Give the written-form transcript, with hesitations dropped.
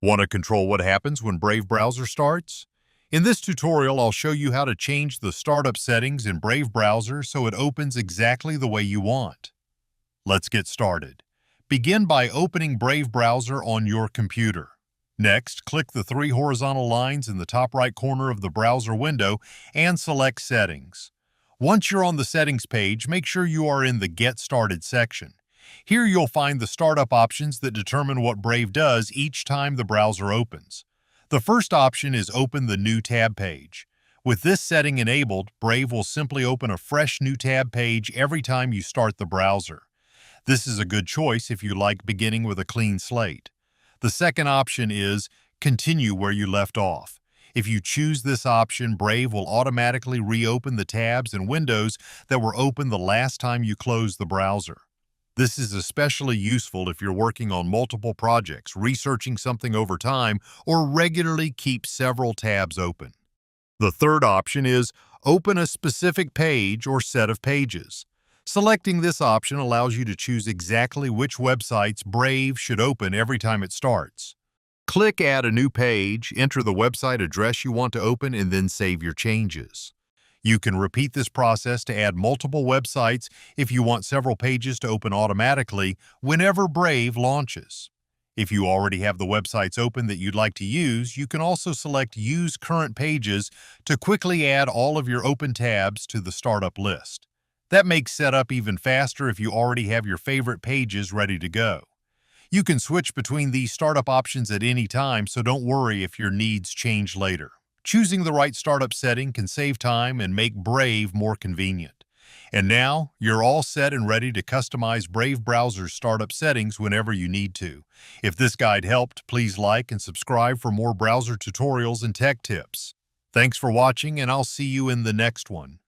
Want to control what happens when Brave Browser starts? In this tutorial, I'll show you how to change the startup settings in Brave Browser so it opens exactly the way you want. Let's get started. Begin by opening Brave Browser on your computer. Next, click the three horizontal lines in the top right corner of the browser window and select Settings. Once you're on the Settings page, make sure you are in the Get Started section. Here you'll find the startup options that determine what Brave does each time the browser opens. The first option is Open the New Tab page. With this setting enabled, Brave will simply open a fresh new tab page every time you start the browser. This is a good choice if you like beginning with a clean slate. The second option is Continue where you left off. If you choose this option, Brave will automatically reopen the tabs and windows that were open the last time you closed the browser. This is especially useful if you're working on multiple projects, researching something over time, or regularly keep several tabs open. The third option is Open a specific page or set of pages. Selecting this option allows you to choose exactly which websites Brave should open every time it starts. Click Add a new page, enter the website address you want to open, and then save your changes. You can repeat this process to add multiple websites if you want several pages to open automatically whenever Brave launches. If you already have the websites open that you'd like to use, you can also select Use Current Pages to quickly add all of your open tabs to the startup list. That makes setup even faster if you already have your favorite pages ready to go. You can switch between these startup options at any time, so don't worry if your needs change later. Choosing the right startup setting can save time and make Brave more convenient. And now, you're all set and ready to customize Brave Browser's startup settings whenever you need to. If this guide helped, please like and subscribe for more browser tutorials and tech tips. Thanks for watching, and I'll see you in the next one.